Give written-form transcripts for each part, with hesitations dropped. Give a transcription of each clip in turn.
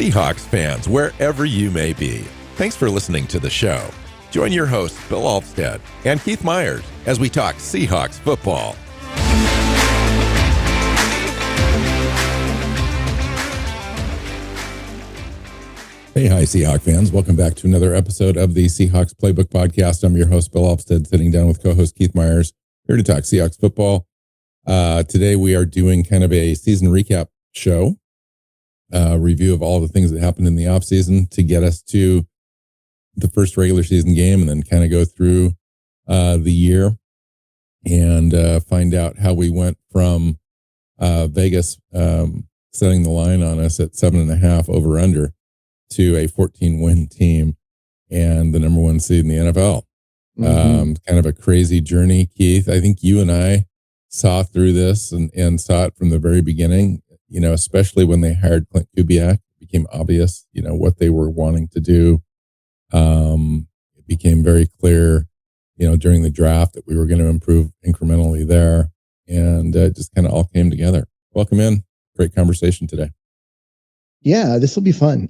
Seahawks fans, wherever you may be. Thanks for listening to the show. Join your hosts, Bill Alvstad and Keith Myers, as we talk Seahawks football. Hey, hi, Seahawks fans. Welcome back to another episode of the Seahawks Playbook podcast. I'm your host, Bill Alvstad, sitting down with co-host Keith Myers, here to talk Seahawks football. Today, we are doing kind of a season recap show, review of all the things that happened in the offseason to get us to the first regular season game, and then kind of go through the year and find out how we went from Vegas setting the line on us at 7.5 over under to a 14-win team and the number one seed in the NFL. Kind of a crazy journey, Keith. I think you and I saw through this and saw it from the very beginning, you know, especially when they hired Klint Kubiak. It became obvious, you know, what they were wanting to do. It became very clear, you know, during the draft that we were going to improve incrementally there, and it just kind of all came together. Welcome in. Great conversation today. Yeah, this will be fun.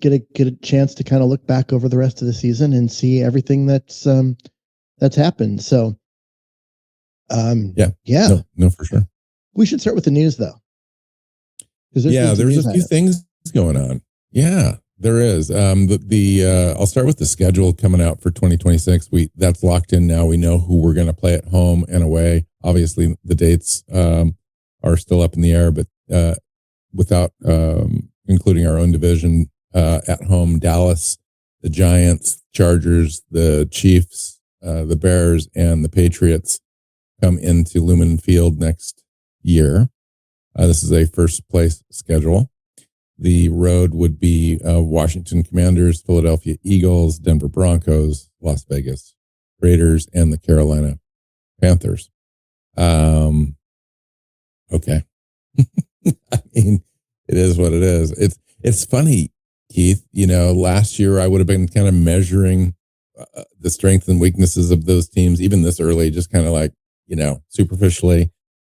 Get a chance to kind of look back over the rest of the season and see everything that's happened. So, no, for sure. We should start with the news, though. There's a few things going on. Yeah, there is. I'll start with the schedule coming out for 2026. That's locked in now. We know who we're going to play at home and away. Obviously, the dates are still up in the air, but without including our own division, at home, Dallas, the Giants, Chargers, the Chiefs, the Bears, and the Patriots come into Lumen Field next year. This is a first place schedule. The road would be Washington Commanders, Philadelphia Eagles, Denver Broncos, Las Vegas Raiders, and the Carolina Panthers. Okay. I mean, it is what it is. It's funny, Keith. You know, last year I would have been kind of measuring the strengths and weaknesses of those teams, even this early, just kind of like, you know, superficially.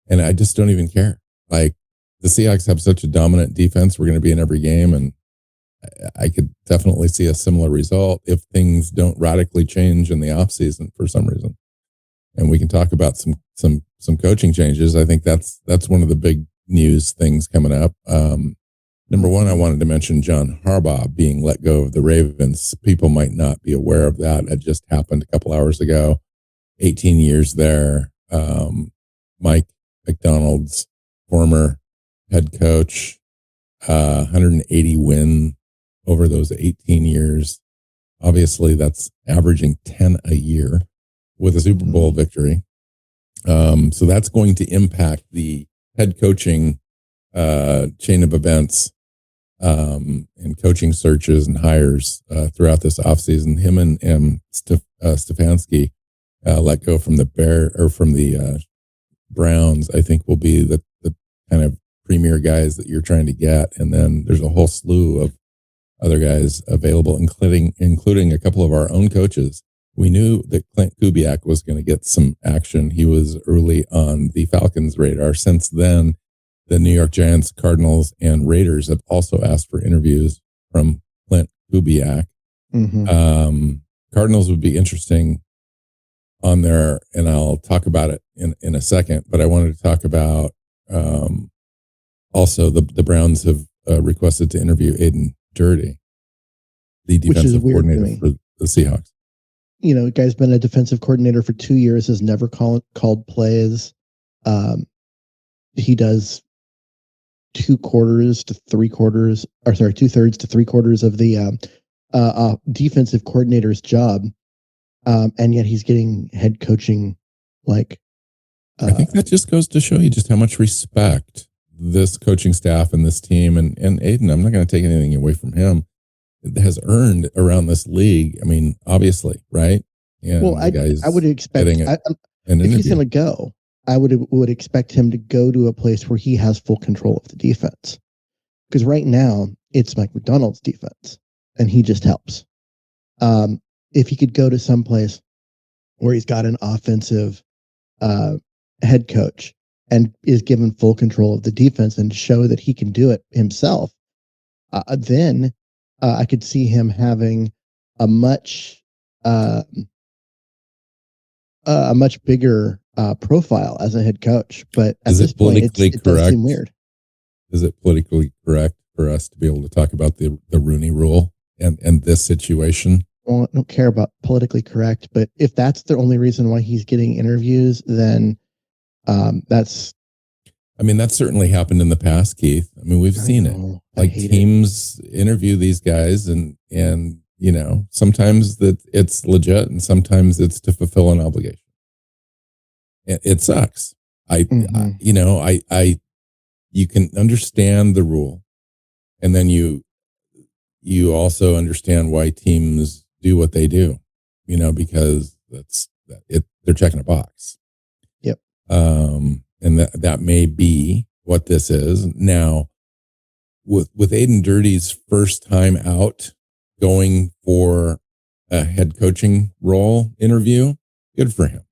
And I just don't even care. Like, the Seahawks have such a dominant defense. We're going to be in every game, and I could definitely see a similar result if things don't radically change in the offseason for some reason. And we can talk about some coaching changes. I think that's one of the big news things coming up. Number one, I wanted to mention John Harbaugh being let go of the Ravens. People might not be aware of that. It just happened a couple hours ago. 18 years there. Mike Macdonald's former head coach, 180 win over those 18 years. Obviously, that's averaging 10 a year with a Super Bowl victory. So that's going to impact the head coaching chain of events and coaching searches and hires throughout this offseason. Him and Stefanski let go from the Browns, I think, will be the kind of premier guys that you're trying to get. And then there's a whole slew of other guys available, including a couple of our own coaches. We knew that Klint Kubiak was going to get some action. He was early on the Falcons' radar. Since then, the New York Giants, Cardinals, and Raiders have also asked for interviews from Klint Kubiak. Cardinals would be interesting on there, and I'll talk about it in a second. But I wanted to talk about also the Browns have requested to interview Aiden Dirty, the defensive coordinator for the Seahawks. You know, the guy's been a defensive coordinator for 2 years, has never called plays. He does 2/3 to 3/4 of the defensive coordinator's job. And yet he's getting head coaching. I think that just goes to show you just how much respect this coaching staff and this team and Aiden, I'm not going to take anything away from him, has earned around this league. I mean, obviously, right? And well, I would expect if he's going to go, I would expect him to go to a place where he has full control of the defense. Because right now it's Mike Macdonald's defense, and he just helps. If he could go to some place where he's got an offensive head coach and is given full control of the defense and show that he can do it himself, then I could see him having a much bigger profile as a head coach. But at this point, it does seem weird. Is it politically correct for us to be able to talk about the Rooney Rule and this situation? Well, I don't care about politically correct, but if that's the only reason why he's getting interviews, then that's. I mean, that's certainly happened in the past, Keith. I mean, we've seen it. Like teams interview these guys, and sometimes that it's legit, and sometimes it's to fulfill an obligation. It sucks. You can understand the rule, and then you also understand why teams do what they do, because they're checking a box. Yep. And that may be what this is. Now, with Aiden Dirty's first time out going for a head coaching role interview, good for him.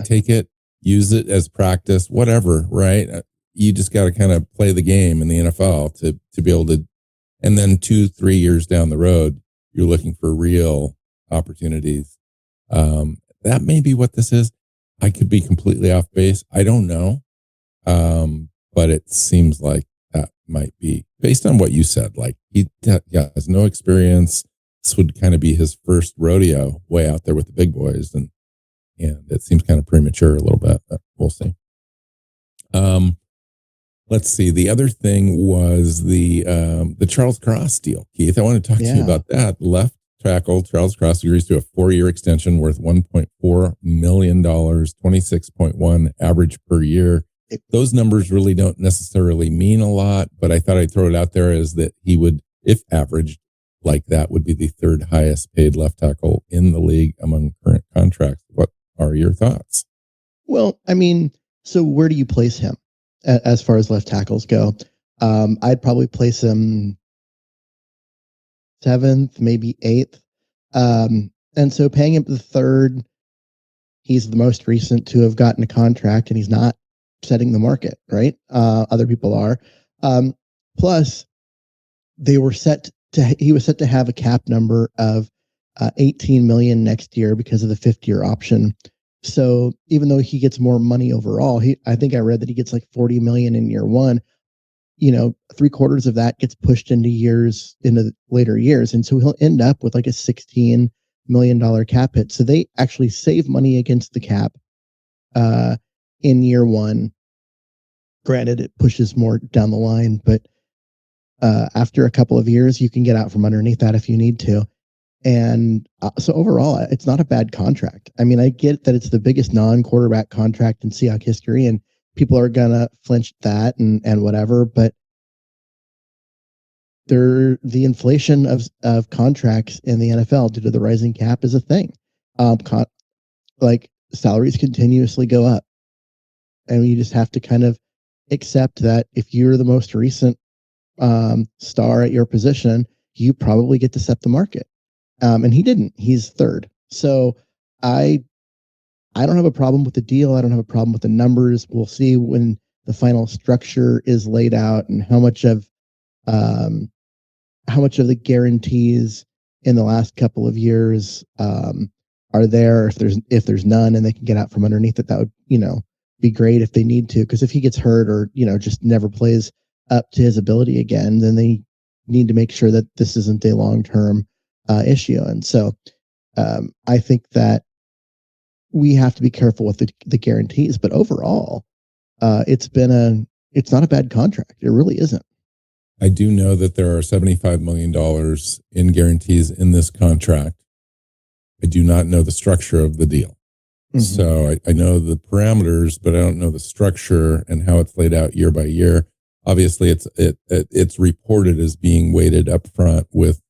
Take it, use it as practice, whatever, right? You just got to kind of play the game in the NFL to be able to, and then 2-3 years down the road, you're looking for real opportunities. That may be what this is. I could be completely off base. I don't know. But it seems like that might be based on what you said. Like he has no experience. This would kind of be his first rodeo way out there with the big boys. And it seems kind of premature a little bit, but we'll see. Let's see. The other thing was the Charles Cross deal, Keith. I want to talk to you about that. Left tackle Charles Cross agrees to a 4-year extension worth $1.4 million, 26.1 average per year. Those numbers really don't necessarily mean a lot, but I thought I'd throw it out there as that he would, if averaged like that, would be the third highest paid left tackle in the league among current contracts. What are your thoughts? Well, I mean, so where do you place him as far as left tackles go? I'd probably place him 7th, maybe 8th. And so paying him the 3rd, he's the most recent to have gotten a contract, and he's not setting the market, right? Other people are. Plus, he was set to have a cap number of $18 million next year because of the 5th-year option. So even though he gets more money overall, I think I read that he gets like $40 million in year 1. 3/4 of that gets pushed into the later years. And so he'll end up with like a $16 million cap hit. So they actually save money against the cap in year 1. Granted, it pushes more down the line, but after a couple of years, you can get out from underneath that if you need to. And so overall, it's not a bad contract. I mean, I get that it's the biggest non-quarterback contract in Seahawks history, and people are gonna flinch at that and whatever, but the inflation of contracts in the NFL due to the rising cap is a thing. Like salaries continuously go up, and you just have to kind of accept that if you're the most recent star at your position, you probably get to set the market. And he didn't. He's 3rd. So I don't have a problem with the deal. I don't have a problem with the numbers. We'll see when the final structure is laid out and how much of the guarantees in the last couple of years are there. If there's none and they can get out from underneath it, that would be great if they need to. Because if he gets hurt or just never plays up to his ability again, then they need to make sure that this isn't a long-term issue. And so I think that we have to be careful with the guarantees, but overall, it's not a bad contract. It really isn't. I do know that there are $75 million in guarantees in this contract. I do not know the structure of the deal. Mm-hmm. So I know the parameters, but I don't know the structure and how it's laid out year by year. Obviously, it's reported as being weighted up front with,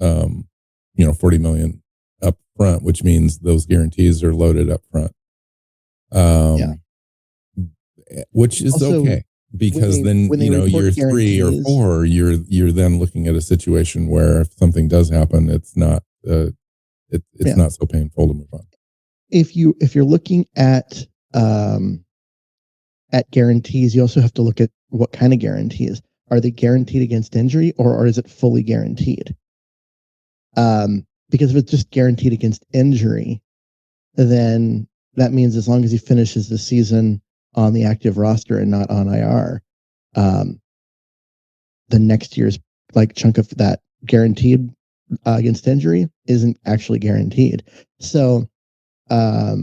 $40 million up front, which means those guarantees are loaded up front. Which is also, okay, because then year 3 or 4, you're then looking at a situation where if something does happen, it's not not so painful to move on. If you're looking at guarantees, you also have to look at what kind of guarantees. are they guaranteed against injury or is it fully guaranteed? Because if it's just guaranteed against injury, then that means as long as he finishes the season on the active roster and not on IR, the next year's like chunk of that guaranteed against injury isn't actually guaranteed. So, I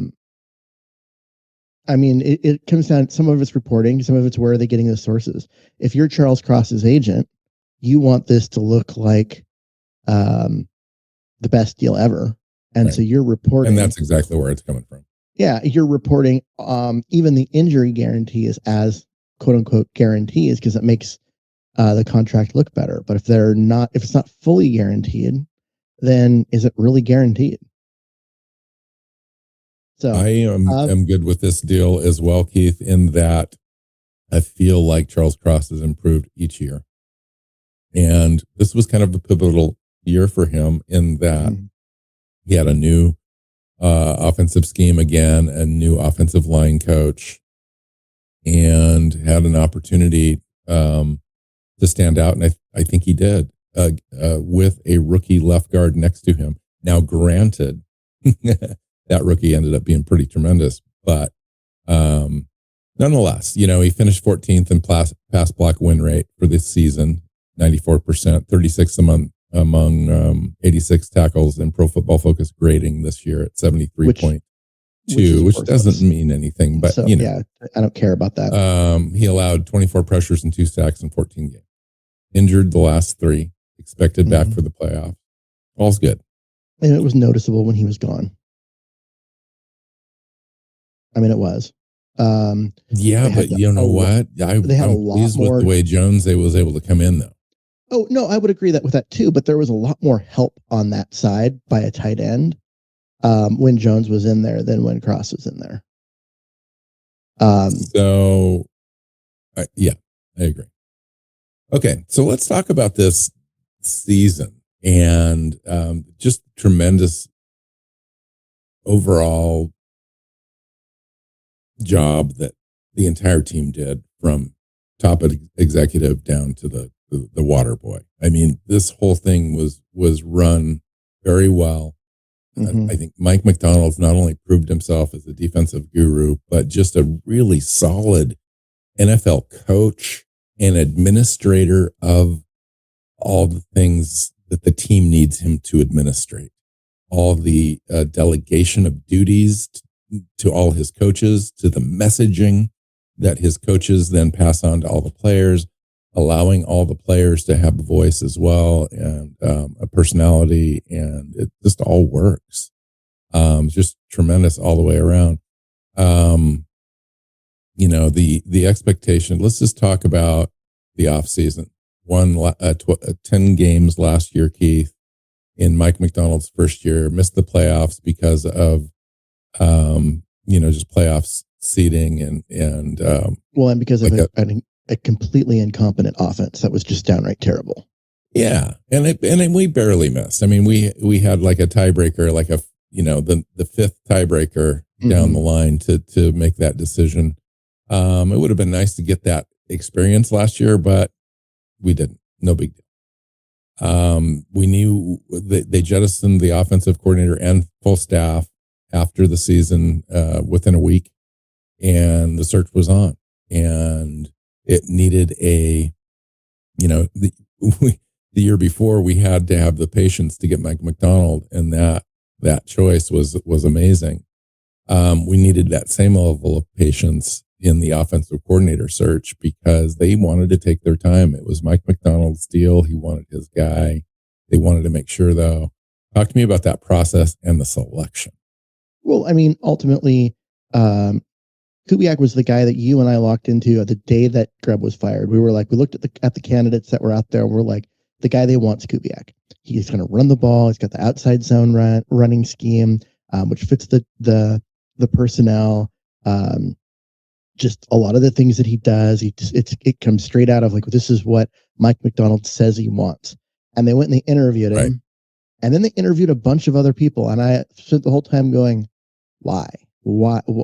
mean, it comes down, some of it's reporting, some of it's where are they getting the sources. If you're Charles Cross's agent, you want this to look like the best deal ever. And so you're reporting. And that's exactly where it's coming from. Yeah, you're reporting even the injury guarantee is as quote unquote guarantees because it makes the contract look better. But if it's not fully guaranteed, then is it really guaranteed? So I am good with this deal as well, Keith, in that I feel like Charles Cross has improved each year. And this was kind of a pivotal year for him in that he had a new offensive scheme again, a new offensive line coach, and had an opportunity to stand out. And I think he did with a rookie left guard next to him. Now, granted, that rookie ended up being pretty tremendous, but nonetheless, he finished 14th in pass block win rate for this season, 94%, 36th among 86 tackles in Pro Football Focus grading this year at 73.2, which doesn't mean anything, but yeah, I don't care about that. He allowed 24 pressures and 2 sacks in 14 games. Injured the last 3, expected back for the playoffs. All's good. And it was noticeable when he was gone. I mean, it was. Yeah, but you know what? I'm pleased with the way Jones was able to come in, though. Oh, no, I would agree with that, too. But there was a lot more help on that side by a tight end when Jones was in there than when Cross was in there. Yeah, I agree. Okay, so let's talk about this season and just tremendous overall job that the entire team did from top executive down to the water boy. I mean, this whole thing was run very well. I think Mike Macdonald's not only proved himself as a defensive guru, but just a really solid NFL coach and administrator of all the things that the team needs him to administrate. All the delegation of duties to all his coaches, to the messaging that his coaches then pass on to all the players, allowing all the players to have a voice as well and a personality, and it just all works. Just tremendous all the way around. The expectation, let's just talk about the off season. 10 games last year, Keith, in Mike Macdonald's first year, missed the playoffs because of just playoffs seeding and because of a completely incompetent offense that was just downright terrible. Yeah, and we barely missed. I mean, we had like a tiebreaker, like the fifth tiebreaker down the line to make that decision. It would have been nice to get that experience last year, but we didn't. No big deal. We knew they jettisoned the offensive coordinator and full staff after the season within a week, and the search was on, and it needed the year before we had to have the patience to get Mike Macdonald, and that choice was amazing. We needed that same level of patience in the offensive coordinator search because they wanted to take their time. It was Mike Macdonald's deal. He wanted his guy. They wanted to make sure, though. Talk to me about that process and the selection. Well, I mean, ultimately, Kubiak was the guy that you and I locked into the day that Greb was fired. We looked at the candidates that were out there, and we're like, the guy they want is Kubiak. He's going to run the ball. He's got the outside zone running scheme, which fits the personnel. Just a lot of the things that he does, it comes straight out of like, this is what Mike Macdonald says he wants. And they went and they interviewed him. Right. And then they interviewed a bunch of other people. And I spent the whole time going, why? Why do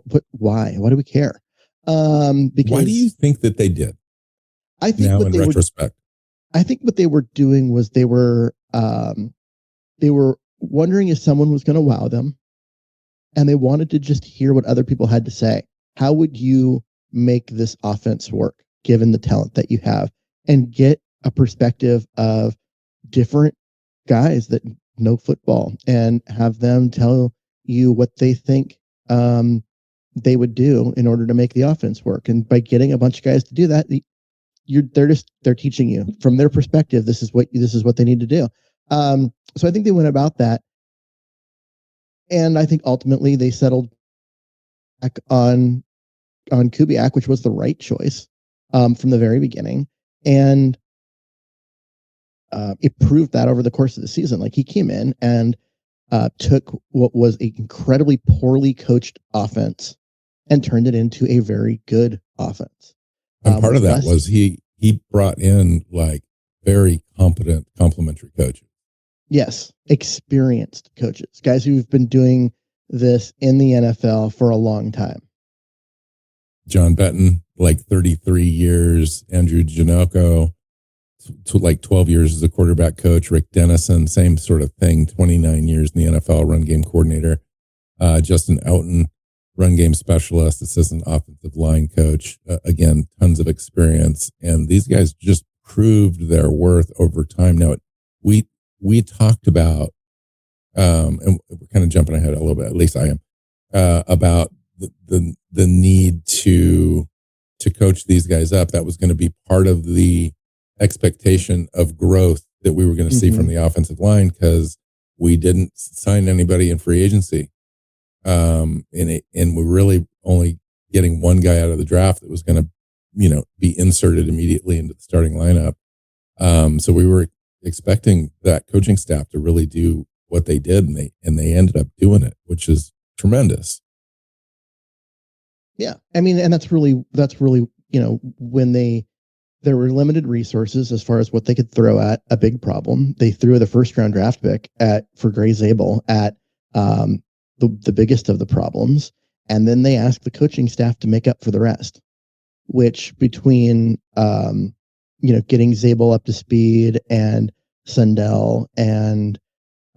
we care? Because why do you think that they did? I think now in retrospect. I think what they were doing was they were wondering if someone was going to wow them, and they wanted to just hear what other people had to say. How would you make this offense work, given the talent that you have, and get a perspective of different guys that know football and have them tell you what they think they would do in order to make the offense work. And by getting a bunch of guys to do that, they're teaching you from their perspective. This is what they need to do. So I think they went about that, and I think ultimately they settled back on Kubiak, which was the right choice from the very beginning, and it proved that over the course of the season. Like, he came in and took what was an incredibly poorly coached offense and turned it into a very good offense. And part of that was he brought in like very competent complementary coaches. Yes, experienced coaches, guys who've been doing this in the NFL for a long time. John Benton, like 33 years. Andrew Janocko, to like 12 years as a quarterback coach. Rick Dennison, same sort of thing, 29 years in the NFL, run game coordinator. Justin Outen, run game specialist, assistant offensive line coach. Again, tons of experience. And these guys just proved their worth over time. Now, we talked about, and we're kind of jumping ahead a little bit, at least I am, about the need to coach these guys up. That was going to be part of the expectation of growth that we were going to see from the offensive line, because we didn't sign anybody in free agency. And we're really only getting one guy out of the draft that was going to, be inserted immediately into the starting lineup. So we were expecting that coaching staff to really do what they did, and they ended up doing it, which is tremendous. Yeah. I mean, and that's really, when there were limited resources as far as what they could throw at a big problem. They threw the first round draft pick for Gray Zabel at the biggest of the problems. And then they asked the coaching staff to make up for the rest, which between, getting Zabel up to speed and Sundell and,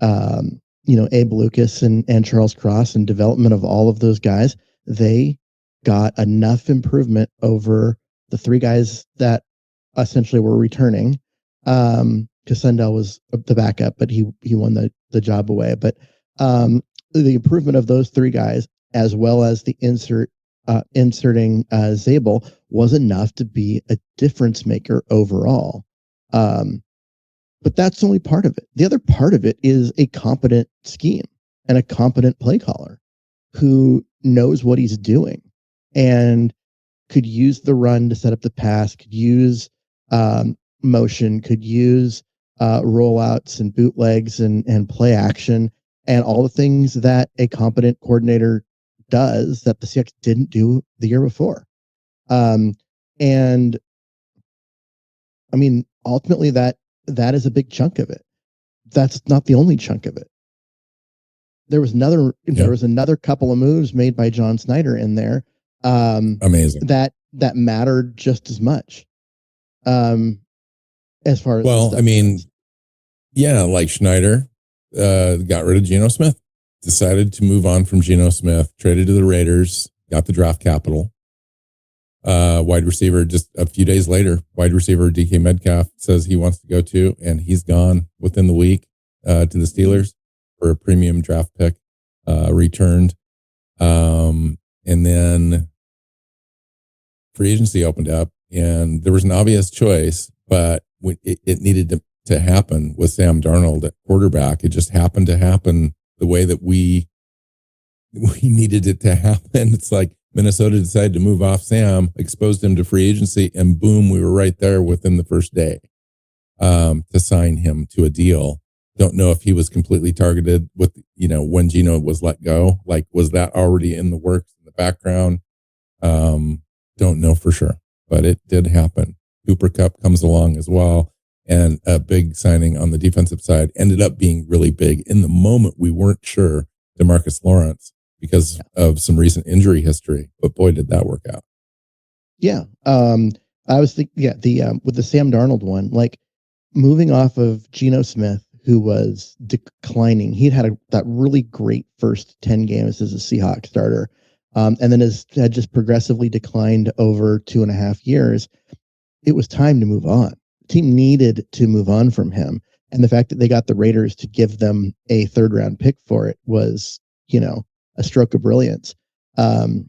Abe Lucas and Charles Cross, and development of all of those guys, they got enough improvement over the three guys that essentially were returning. Because Sundell was the backup, but he won the job away. But the improvement of those three guys, as well as the inserting Zabel, was enough to be a difference maker overall. But that's only part of it. The other part of it is a competent scheme and a competent play caller who knows what he's doing and could use the run to set up the pass, could use motion, could use rollouts and bootlegs and play action, and all the things that a competent coordinator does that the Seahawks didn't do the year before. And I mean, ultimately that is a big chunk of it. That's not the only chunk of it. There was another couple of moves made by John Schneider in there. Amazing. That mattered just as much. As far as, I mean, yeah, like Schneider got rid of Geno Smith, decided to move on from Geno Smith, traded to the Raiders, got the draft capital. Wide receiver, just a few days later, wide receiver DK Metcalf says he wants to go to, and he's gone within the week to the Steelers for a premium draft pick, returned. And then free agency opened up, and there was an obvious choice, but it needed to happen with Sam Darnold at quarterback. It just happened to happen the way that we needed it to happen. It's like Minnesota decided to move off Sam, exposed him to free agency, and boom, we were right there within the first day to sign him to a deal. Don't know if he was completely targeted with, when Geno was let go. Like, was that already in the works in the background? Don't know for sure, but it did happen. Cooper Kupp comes along as well, and a big signing on the defensive side ended up being really big. In the moment, we weren't sure DeMarcus Lawrence because of some recent injury history, but boy, did that work out. Yeah. I was thinking, with the Sam Darnold one, like moving off of Geno Smith, who was declining. He'd had that really great first 10 games as a Seahawks starter, and then had just progressively declined over 2.5 years. It was time to move on. The team needed to move on from him. And the fact that they got the Raiders to give them a 3rd-round pick for it was, a stroke of brilliance. And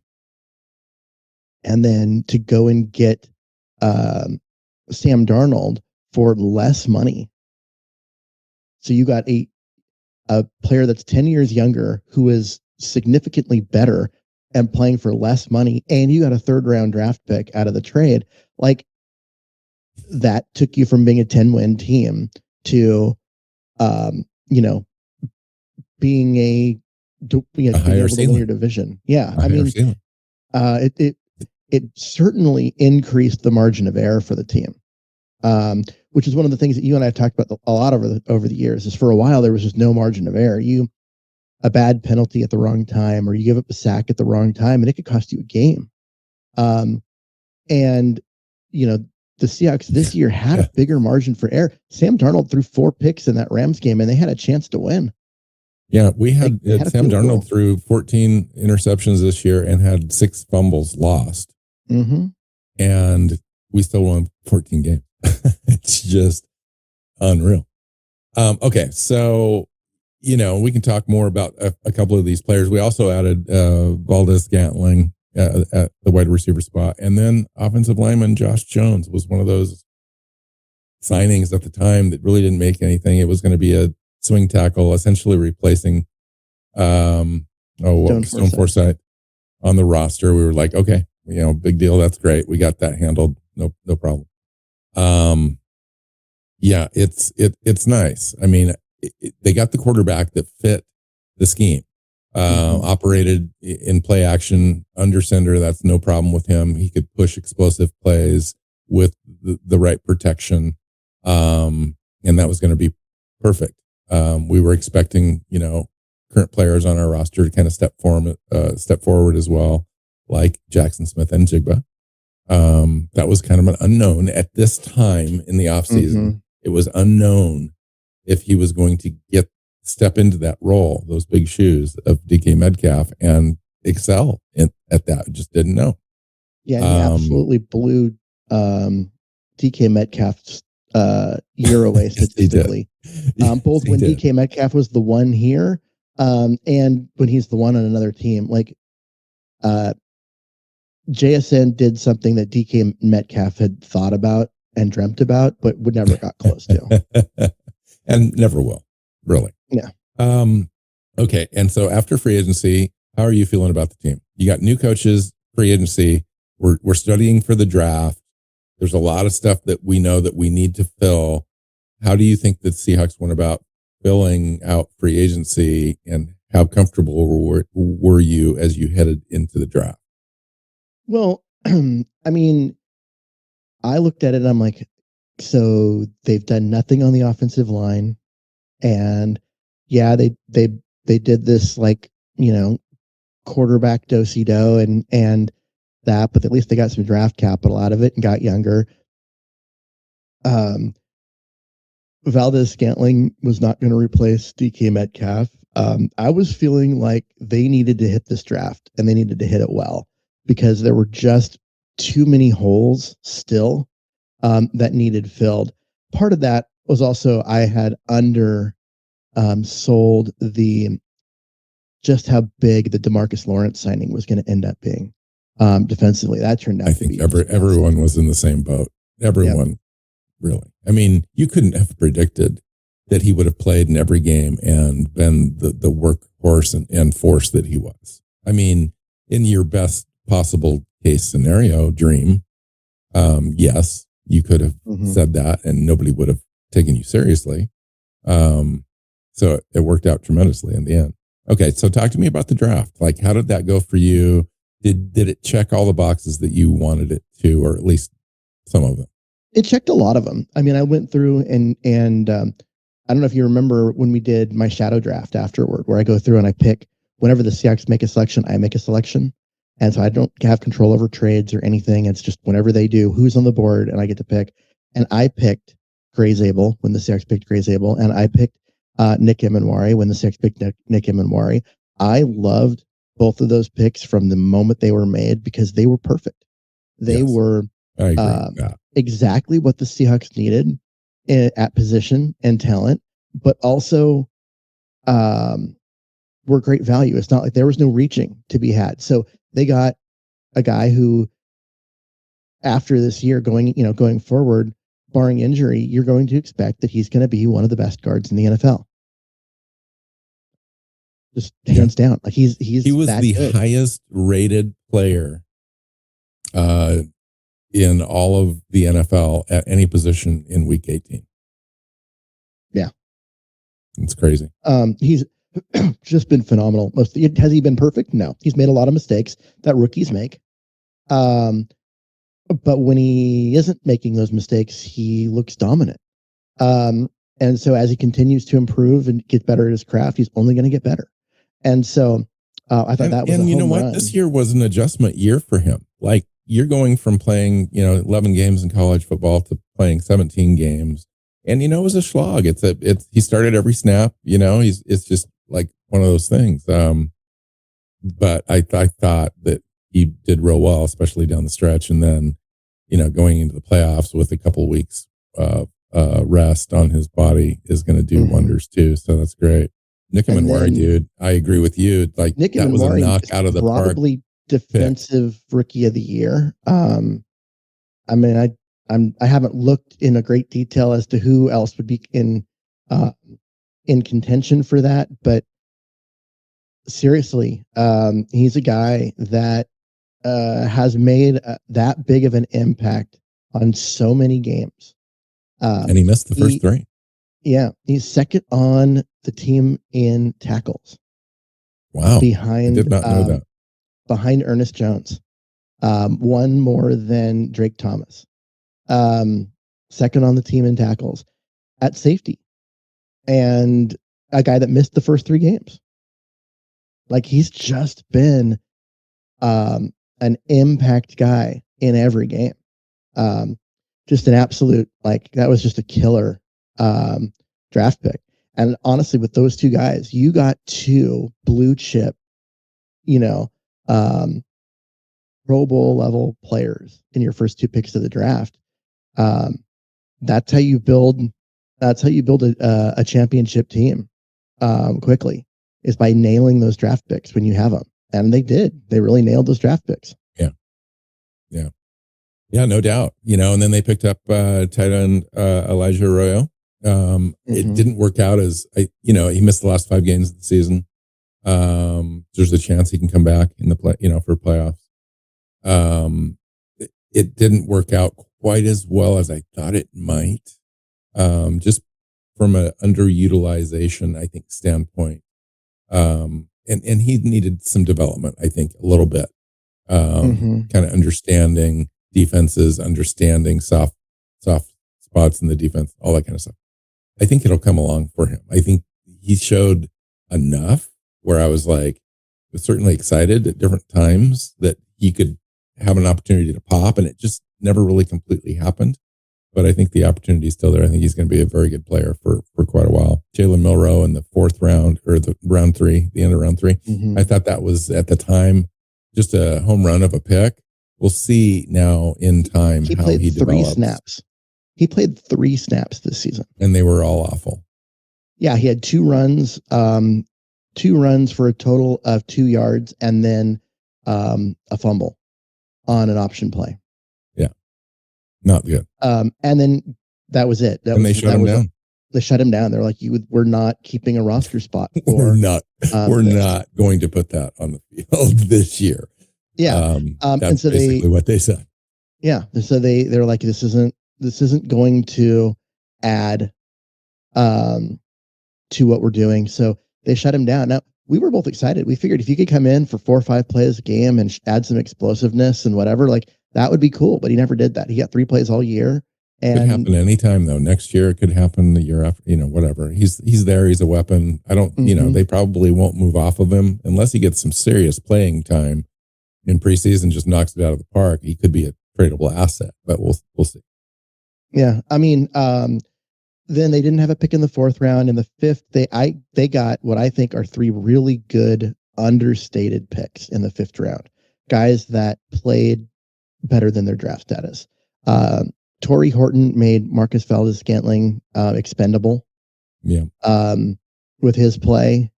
then to go and get Sam Darnold for less money. So you got a player that's 10 years younger who is significantly better and playing for less money, and you got a 3rd-round draft pick out of the trade. Like, that took you from being a 10-win team to, being a higher ceiling in your division. Yeah, I mean, it certainly increased the margin of error for the team, which is one of the things that you and I have talked about a lot over the years. Is for a while there was just no margin of error. A bad penalty at the wrong time, or you give up a sack at the wrong time, and it could cost you a game. And the Seahawks this year had a bigger margin for error. Sam Darnold threw 4 picks in that Rams game, and they had a chance to win. Yeah, we had Sam Darnold threw 14 interceptions this year and had 6 fumbles lost. Mm-hmm. And we still won 14 games. It's just unreal. Okay, so, we can talk more about a couple of these players. We also added Valdez-Scantling at the wide receiver spot. And then offensive lineman Josh Jones was one of those signings at the time that really didn't make anything. It was going to be a swing tackle, essentially replacing Stone Forsythe on the roster. We were like, okay, big deal. That's great. We got that handled. No problem. Yeah, it's nice. I mean, they got the quarterback that fit the scheme. Operated in play action under center. That's no problem with him. He could push explosive plays with the right protection. And that was going to be perfect. We were expecting, current players on our roster to kind of step forward as well, like Jackson Smith and Jigba. That was kind of an unknown at this time in the offseason. Mm-hmm. It was unknown if he was going to step into that role, those big shoes of DK Metcalf, and excel at that. Just didn't know. Yeah, he absolutely blew DK Metcalf's year away statistically. Both when DK Metcalf was the one here, and when he's the one on another team. Like, JSN did something that DK Metcalf had thought about and dreamt about, but would never got close to. And never will, really. Yeah. Okay. And so after free agency, how are you feeling about the team? You got new coaches, free agency. We're studying for the draft. There's a lot of stuff that we know that we need to fill. How do you think the Seahawks went about filling out free agency, and how comfortable were you as you headed into the draft? Well, I mean, I looked at it and I'm like, so they've done nothing on the offensive line. And yeah, they did this, like, quarterback do-si-do and that, but at least they got some draft capital out of it and got younger. Valdez-Scantling was not going to replace DK Metcalf. I was feeling like they needed to hit this draft, and they needed to hit it well, because there were just too many holes still that needed filled. Part of that was also I had sold just how big the DeMarcus Lawrence signing was going to end up being defensively. That turned out to be. I think everyone was in the same boat. Everyone, really. I mean, you couldn't have predicted that he would have played in every game and been the workhorse and force that he was. I mean, in your best possible case scenario dream, yes, you could have said that and nobody would have taken you seriously. So it worked out tremendously in the end. Okay, so talk to me about the draft. Like, how did that go for you? Did it check all the boxes that you wanted it to, or at least some of them? It checked a lot of them. I mean, I went through and I don't know if you remember when we did my shadow draft afterward, where I go through and I pick, whenever the Seahawks make a selection, I make a selection. And so I don't have control over trades or anything. It's just whenever they do, who's on the board, and I get to pick. And I picked Zabel when the Seahawks picked Zabel, and I picked Nick Emenwari when the Seahawks picked Nick Emenwari. I loved both of those picks from the moment they were made because they were perfect. They were exactly what the Seahawks needed at position and talent, but also were great value. It's not like there was no reaching to be had. So they got a guy who, after this year going forward, barring injury, you're going to expect that he's going to be one of the best guards in the NFL. Just hands down. Like he was the good. highest rated player in all of the NFL at any position in week 18. Yeah. It's crazy. He's just been phenomenal. Has he been perfect? No. He's made a lot of mistakes that rookies make. But when he isn't making those mistakes, he looks dominant. And so as he continues to improve and get better at his craft, he's only going to get better. And so I thought that was a home run. And you know what? This year was an adjustment year for him. Like, you're going from playing, 11 games in college football to playing 17 games. And, it was a slog. He started every snap, it's just like one of those things. But I thought that he did real well, especially down the stretch. And then, going into the playoffs with a couple of weeks rest on his body is going to do wonders too. So that's great. Nick Emenwari, dude, I agree with you. Like, Nick that was a knock out of the park. Probably defensive rookie of the year. I mean, I haven't looked in a great detail as to who else would be in contention for that, but seriously, he's a guy that has made that big of an impact on so many games. And he missed the first three. Yeah, he's second on the team in tackles. Wow. I did not know that. Behind Ernest Jones. One more than Drake Thomas. Second on the team in tackles. At safety. And a guy that missed the first three games. Like, he's just been an impact guy in every game. Just an absolute, that was just a killer draft pick. And honestly, with those two guys, you got two blue chip, Pro Bowl level players in your first two picks of the draft. That's how you build a championship team quickly, is by nailing those draft picks when you have them. And they did. They really nailed those draft picks. Yeah, no doubt. And then they picked up tight end Elijah Arroyo. It didn't work out he missed the last 5 games of the season. There's a chance he can come back in the for playoffs. It didn't work out quite as well as I thought it might. Just from an underutilization, I think, standpoint. And he needed some development, I think, a little bit. Kind of understanding defenses, understanding soft spots in the defense, all that kind of stuff. I think it'll come along for him. I think he showed enough where I was certainly excited at different times that he could have an opportunity to pop, and it just never really completely happened. But I think the opportunity is still there. I think he's going to be a very good player for quite a while. Jalen Milroe in the 4th round, or the round 3, the end of round 3. I thought that was, at the time, just a home run of a pick. We'll see now in time how he develops. 3 snaps. He played 3 snaps this season. And they were all awful. Yeah, he had 2 runs, 2 runs for a total of 2 yards, and then a fumble on an option play. Yeah. Not good. And then that was it. They shut him down. They shut him down. They're like, we're not keeping a roster spot. We're not going to put that on the field this year. Yeah. That's and so basically what they said. Yeah. So they're like, this isn't going to add to what we're doing. So they shut him down. Now, we were both excited. We figured if you could come in for 4 or 5 plays a game and add some explosiveness and whatever, that would be cool. But he never did that. He got 3 plays all year. And could happen anytime though. Next year, it could happen the year after, whatever. He's there. He's a weapon. I don't, they probably won't move off of him unless he gets some serious playing time. in preseason just knocks it out of the park, he could be a tradable asset, but we'll see. Yeah. I mean, then they didn't have a pick in the 4th round. In the 5th, they got what I think are 3 really good understated picks in the 5th round. Guys that played better than their draft status. Torrey Horton made Marcus Valdes-Scantling expendable. Yeah. With his play.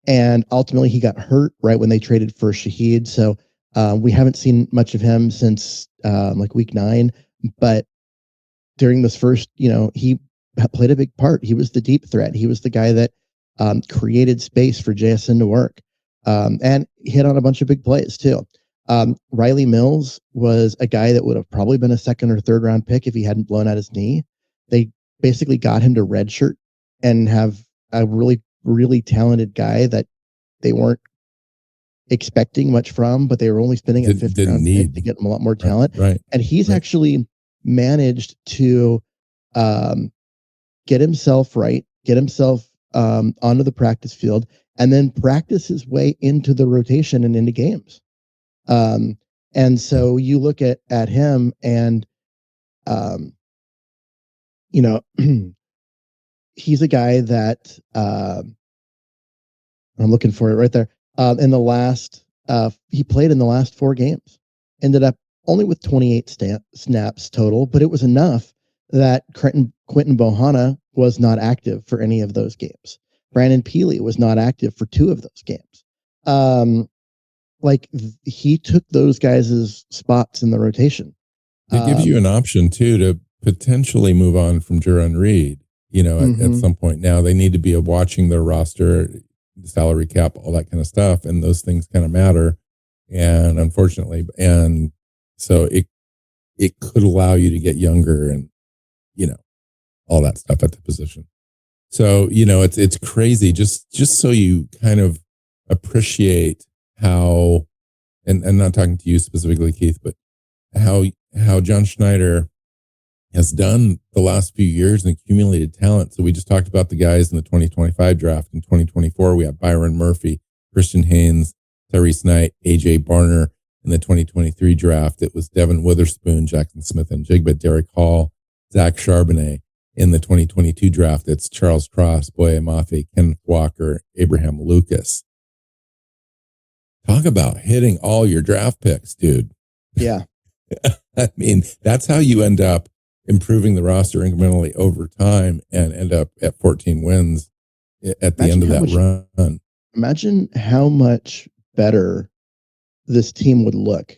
And ultimately he got hurt right when they traded for Shaheed. So we haven't seen much of him since like week 9. But during this first, he played a big part. He was the deep threat. He was the guy that created space for JSN to work and hit on a bunch of big plays too. Riley Mills was a guy that would have probably been a 2nd or 3rd round pick if he hadn't blown out his knee. They basically got him to redshirt and have a really, really talented guy that they weren't expecting much from, but they were only spending a 5th round pick to get him a lot more talent. Right. And he's actually managed to get himself right, get himself onto the practice field, and then practice his way into the rotation and into games. And so you look at him and, he's a guy that I'm looking for it right there. In the last, he played in the last 4 games, ended up only with 28 snaps total, but it was enough that Quentin Bohanna was not active for any of those games. Brandon Peely was not active for 2 of those games. He took those guys' spots in the rotation. It gives you an option too to potentially move on from Jaron Reed. At some point now, they need to be watching their roster, the salary cap, all that kind of stuff, and those things kind of matter. And unfortunately, and so it could allow you to get younger and all that stuff at the position. So it's crazy. Just so you kind of appreciate how, and I'm not talking to you specifically, Keith, but how John Schneider has done the last few years and accumulated talent. So we just talked about the guys in the 2025 draft. In 2024, we have Byron Murphy, Christian Haynes, Tyrese Knight, AJ Barner. In the 2023 draft, it was Devon Witherspoon, Jackson Smith and Jigba, Derek Hall, Zach Charbonnet. In the 2022 draft, it's Charles Cross, Boye Mafe, Kenneth Walker, Abraham Lucas. Talk about hitting all your draft picks, dude. Yeah. I mean, that's how you end up improving the roster incrementally over time and end up at 14 wins at the end of that run. Imagine how much better this team would look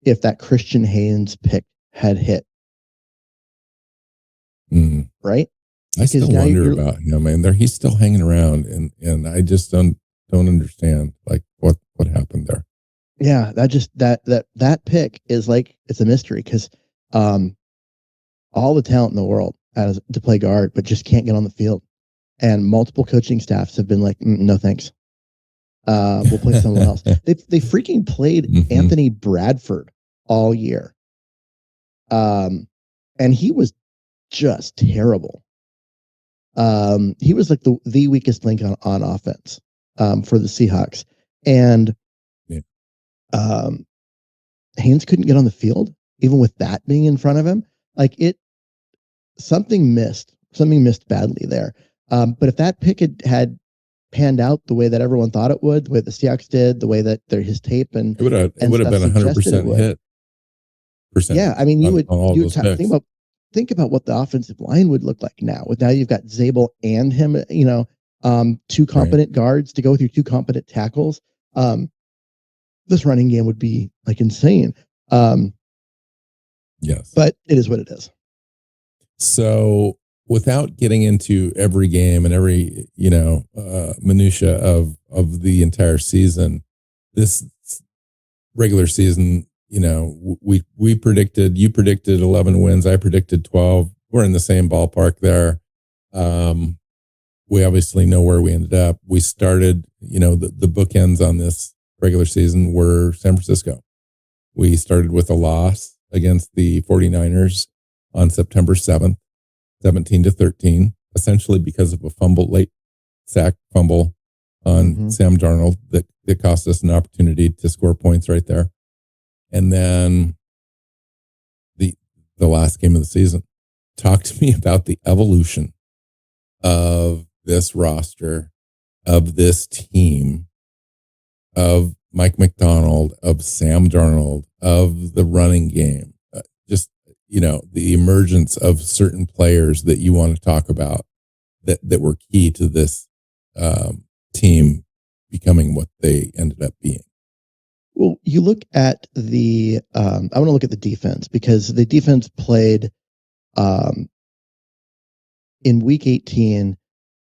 if that Christian Haynes pick had hit. Right? I still wonder about him, man. He's still hanging around, and I just don't understand like what happened there. Yeah, that pick is like, it's a mystery because all the talent in the world to play guard, but just can't get on the field. And multiple coaching staffs have been like, no thanks. We'll play someone else. They freaking played Anthony Bradford all year. And he was just terrible. He was like the weakest link on offense for the Seahawks. And Haynes couldn't get on the field, even with that being in front of him. Like something missed badly there. But if that pick had panned out the way that everyone thought it would, the way the Seahawks did, the way that his tape and it would have been 100% hit. Yeah, I mean, you would think about what the offensive line would look like now. Now you've got Zabel and him, 2 competent guards to go with your 2 competent tackles. This running game would be like insane. Yes, but it is what it is. So without getting into every game and every, minutia of the entire season, this regular season, you predicted 11 wins. I predicted 12. We're in the same ballpark there. We obviously know where we ended up. We started, the bookends on this regular season were San Francisco. We started with a loss against the 49ers on September 7th, 17-13, essentially because of a late sack fumble on Sam Darnold that cost us an opportunity to score points right there. And then the last game of the season. Talk to me about the evolution of this roster, of this team, of Mike Macdonald, of Sam Darnold, of the running game. Just, the emergence of certain players that you want to talk about that were key to this team becoming what they ended up being. Well, you look at I want to look at the defense, because the defense played in week 18.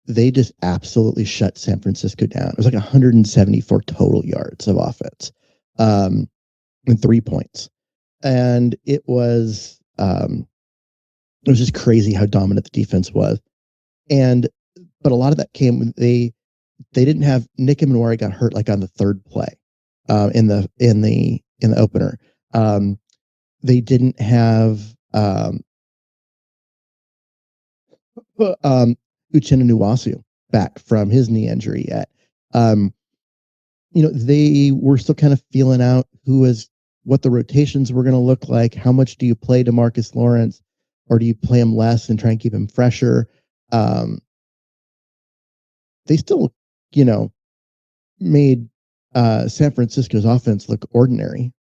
They just absolutely shut San Francisco down. It was like 174 total yards of offense, and 3 points. And it was just crazy how dominant the defense was. But a lot of that came, they didn't have Nick Immanwari got hurt like on the third play in the opener. They didn't have Uchenna Nwoso back from his knee injury yet. They were still kind of feeling out what the rotations were going to look like. How much do you play DeMarcus Lawrence, or do you play him less and try and keep him fresher? They still, made San Francisco's offense look ordinary.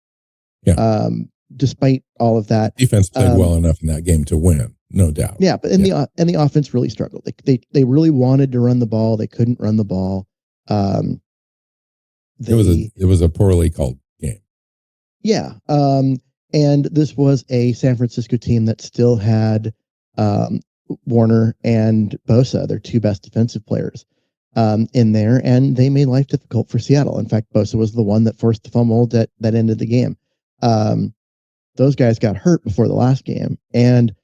Yeah. Despite all of that, defense played well enough in that game to win, no doubt. Yeah, but the offense really struggled. They really wanted to run the ball. They couldn't run the ball. It was a poorly called game. Yeah. And this was a San Francisco team that still had Warner and Bosa, their two best defensive players, in there, and they made life difficult for Seattle. In fact, Bosa was the one that forced the fumble that ended the game. Those guys got hurt before the last game, and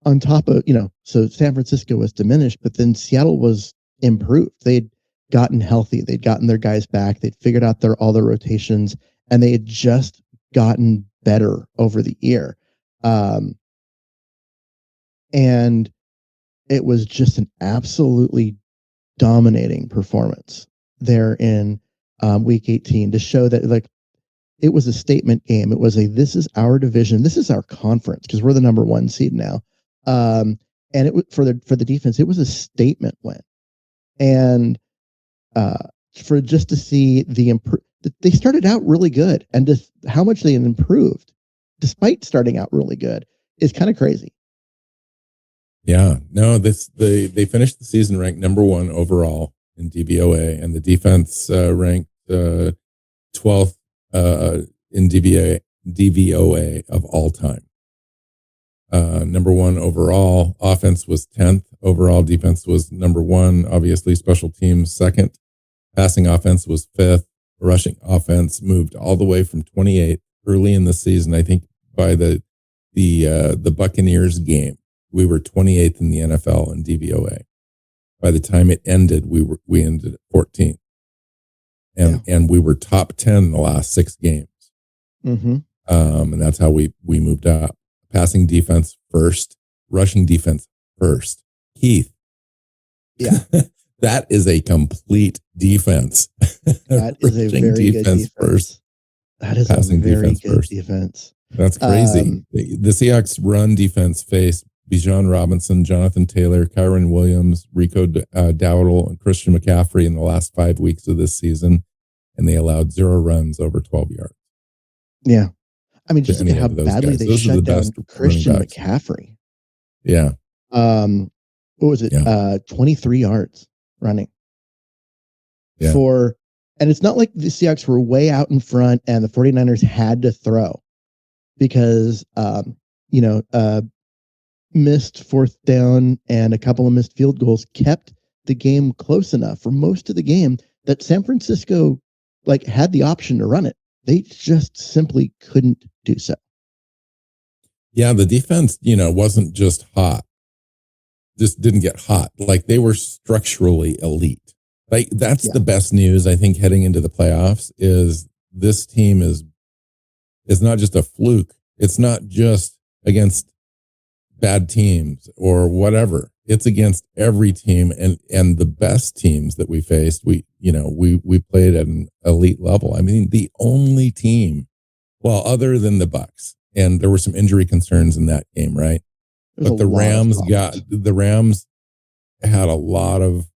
on top of, so San Francisco was diminished, but then Seattle was improved. They'd gotten healthy. They'd gotten their guys back. They'd figured out all their rotations, and they had just gotten better over the year. And it was just an absolutely dominating performance there in week 18 to show that, it was a statement game. It was this is our division. This is our conference, because we're the number 1 seed now. And it was for the defense, it was a statement win. And for just to see they started out really good, and just how much they had improved despite starting out really good is kind of crazy. Yeah, no, they finished the season ranked number 1 overall in DVOA, and the defense ranked 12th in DVOA of all time. Number 1 overall. Offense was 10th overall. Defense was number 1. Obviously, special teams 2nd. Passing offense was 5th. Rushing offense moved all the way from 28th early in the season. I think by the Buccaneers game, we were 28th in the NFL in DVOA. By the time it ended, we ended at 14th. And we were top 10 in the last 6 games. Mm-hmm. And that's how we moved up. Passing defense first, rushing defense first. Keith. Yeah. That is a complete defense. That is a very good defense. First. That is passing a very defense good first. Defense. That's crazy. The Seahawks run defense faced Bijan Robinson, Jonathan Taylor, Kyron Williams, Rico Dowdle, and Christian McCaffrey in the last 5 weeks of this season, and they allowed 0 runs over 12 yards. Yeah. I mean, just look at how badly they shut down Christian McCaffrey. Yeah. What was it? 23 yards running. Yeah. And it's not like the Seahawks were way out in front and the 49ers had to throw, because, missed 4th down and a couple of missed field goals kept the game close enough for most of the game that San Francisco had the option to run it. They just simply couldn't do so. Yeah, the defense, wasn't just hot. Just didn't get hot. They were structurally elite. That's the best news, I think, heading into the playoffs, is this team is not just a fluke. It's not just against bad teams or whatever. It's against every team, and the best teams that we faced, we played at an elite level. I mean, the only team Well, other than the Bucks, and there were some injury concerns in that game, right? But the Rams had a lot of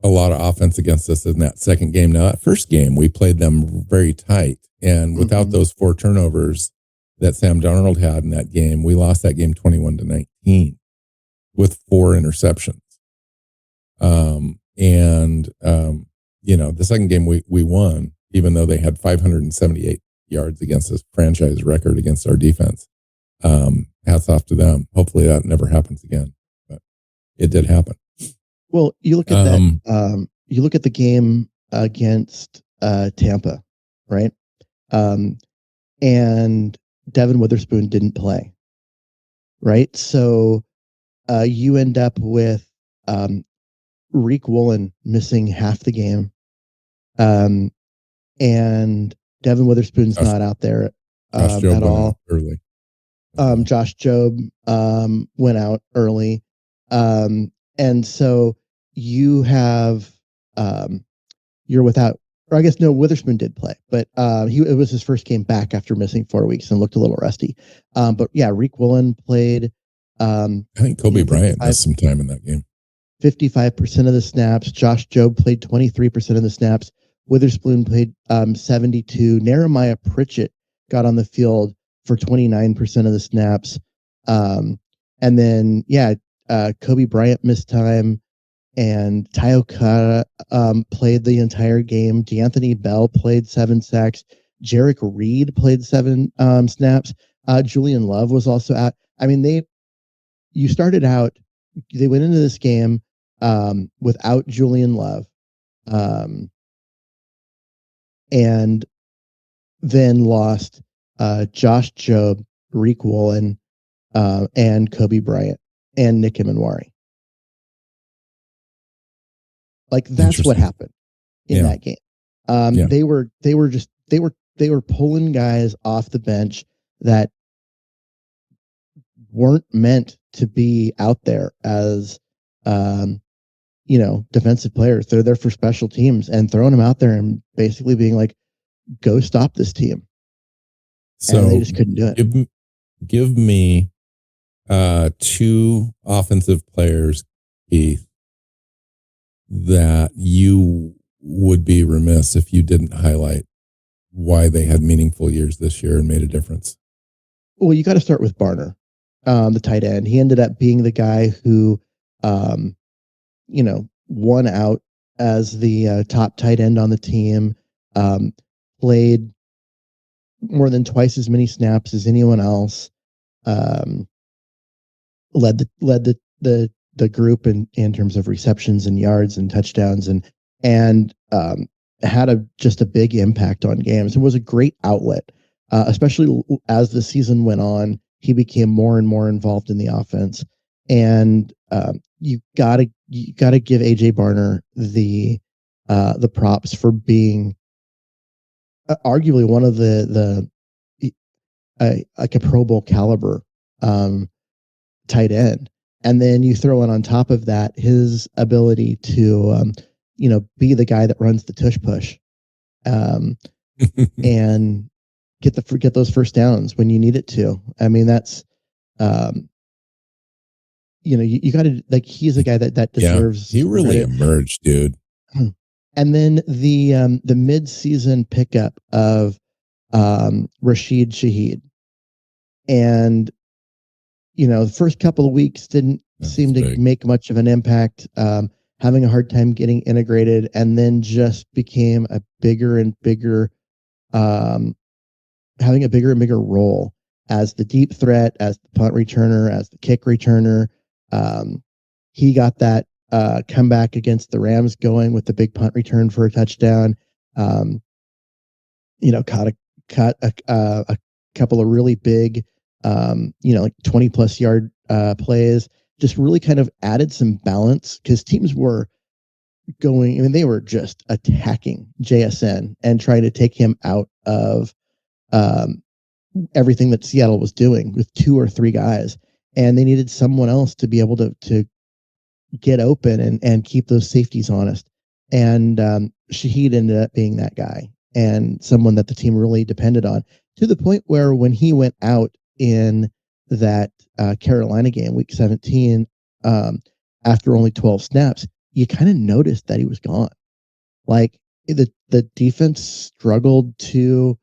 offense against us in that second game. Now, that first game, we played them very tight, and without those 4 turnovers that Sam Darnold had in that game, we lost that game 21-19 with 4 interceptions. The second game we won, even though they had 578 yards against us, franchise record against our defense. Hats off to them. Hopefully that never happens again, but it did happen. Well, you look at that. You look at the game against Tampa, right? And Devon Witherspoon didn't play, right? So you end up with Reek Woolen missing half the game, and Devon Witherspoon's not out there at all. Early. Josh Jobe went out early, and so you have you're without. Or I guess no, Witherspoon did play, but it was his first game back after missing 4 weeks and looked a little rusty. But yeah, Reek Woolen played. I think Kobe Bryant missed some time in that game. 55% of the snaps. Josh Jobe played 23% of the snaps. Witherspoon played 72. Nehemiah Pritchett got on the field for 29% of the snaps. And then, Kobe Bryant missed time. And Tyokara played the entire game. D'Anthony Bell played 7 sacks. Jarek Reed played 7 snaps. Julian Love was also out. I mean, they went into this game without Julian Love, and then lost Josh Jobe, Reek Woolen, and Kobe Bryant, and Nick Imanwari. Like, that's what happened in that game. They were pulling guys off the bench that weren't meant to be out there as defensive players. They're there for special teams, and throwing them out there and basically being like, go stop this team. So and they just couldn't do it. Give me 2 offensive players, Keith, that you would be remiss if you didn't highlight why they had meaningful years this year and made a difference. Well, you got to start with Barner, the tight end. He ended up being the guy who, won out as the top tight end on the team, played more than twice as many snaps as anyone else, led the group in terms of receptions and yards and touchdowns, and had just a big impact on games. It was a great outlet, especially as the season went on. He became more and more involved in the offense, and you gotta give AJ Barner the props for being arguably one of the like a Pro Bowl caliber tight end. And then you throw in on top of that his ability to, be the guy that runs the tush push, and get those first downs when you need it to. I mean, that's, you got to, like, he's a guy that deserves. He really emerged, dude. And then the mid-season pickup of Rashid Shaheed, and the first couple of weeks didn't seem to make much of an impact, having a hard time getting integrated, and then just became a bigger and bigger, having a bigger and bigger role as the deep threat, as the punt returner, as the kick returner. He got that comeback against the Rams going with the big punt return for a touchdown. Caught a couple of really big, like 20+ yard plays. Just really kind of added some balance, because teams were going. I mean, they were just attacking JSN and trying to take him out of everything that Seattle was doing with 2 or 3 guys, and they needed someone else to be able to get open and keep those safeties honest. And Shaheed ended up being that guy. and someone that the team really depended on, to the point where when he went out in that Carolina game, week 17, after only 12 snaps, you kind of noticed that he was gone. Like the defense struggled to,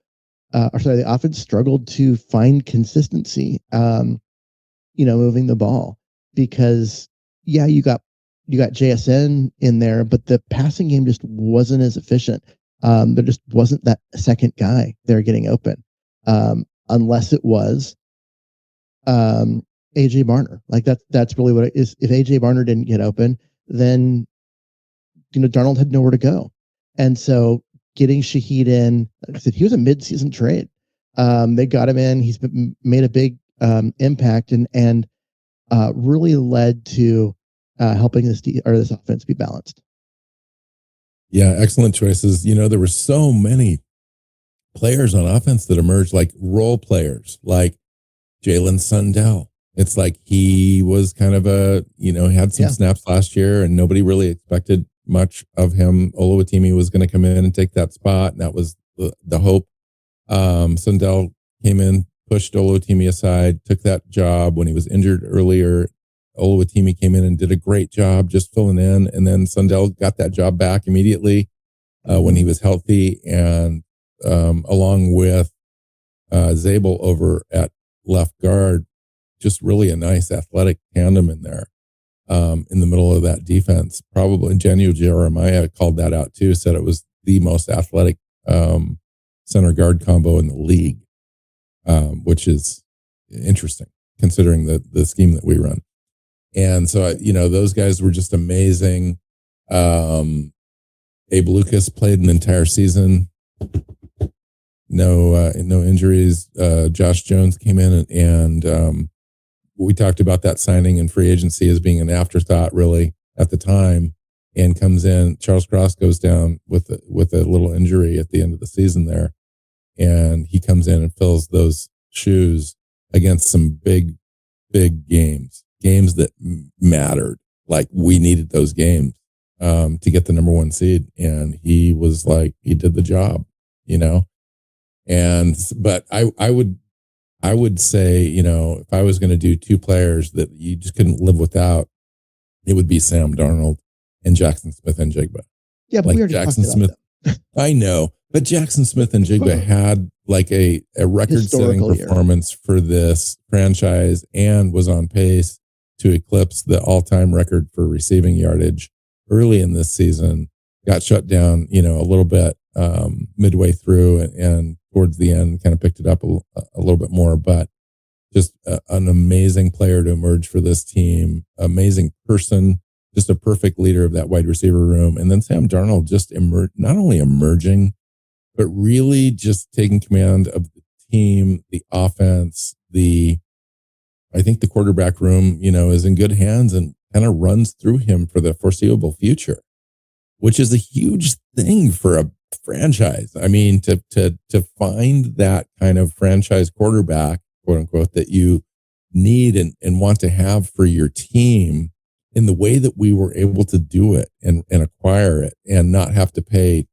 the offense struggled to find consistency, moving the ball, because you got JSN in there, but the passing game just wasn't as efficient. There just wasn't that second guy there getting open, unless it was AJ Barner. Like that's really what it is. If AJ Barner didn't get open, then Darnold had nowhere to go. And so getting Shaheed in, like I said, he was a mid-season trade. They got him in. He's made a big impact and really led to helping this offense be balanced. Yeah, excellent choices. There were so many players on offense that emerged, like role players, like Jalen Sundell. It's like he was kind of had some snaps last year and nobody really expected much of him. Oluwatimi was going to come in and take that spot, and that was the hope. Sundell came in, pushed Oluwatimi aside, took that job when he was injured earlier. Oluwatimi came in and did a great job just filling in, and then Sundell got that job back immediately when he was healthy, and along with Zabel over at left guard, just really a nice athletic tandem in there in the middle of that defense. Probably Janu Jeremiah called that out too, said it was the most athletic center guard combo in the league, which is interesting considering the scheme that we run. And so, those guys were just amazing. Abe Lucas played an entire season. No injuries. Josh Jones came in and we talked about that signing and free agency as being an afterthought really at the time, and comes in. Charles Cross goes down with a little injury at the end of the season there. And he comes in and fills those shoes against some big games that mattered. Like we needed those games to get the number 1 seed. And he was like, he did the job, but I would say, if I was going to do 2 players that you just couldn't live without, it would be Sam Darnold and Jackson Smith and Jigba. Yeah, but like we already Jackson talked Smith. About them. I know, but Jackson Smith and Jigba had like a record-setting performance for this franchise and was on pace to eclipse the all-time record for receiving yardage early in this season. Got shut down, a little bit midway through, and towards the end kind of picked it up a little bit more, but just an amazing player to emerge for this team, amazing person, just a perfect leader of that wide receiver room. And then Sam Darnold just not only emerging, but really just taking command of the team, the offense, I think the quarterback room, is in good hands and kind of runs through him for the foreseeable future, which is a huge thing for a franchise. I mean, to find that kind of franchise quarterback, quote unquote, that you need and want to have for your team in the way that we were able to do it and acquire it and not have to pay,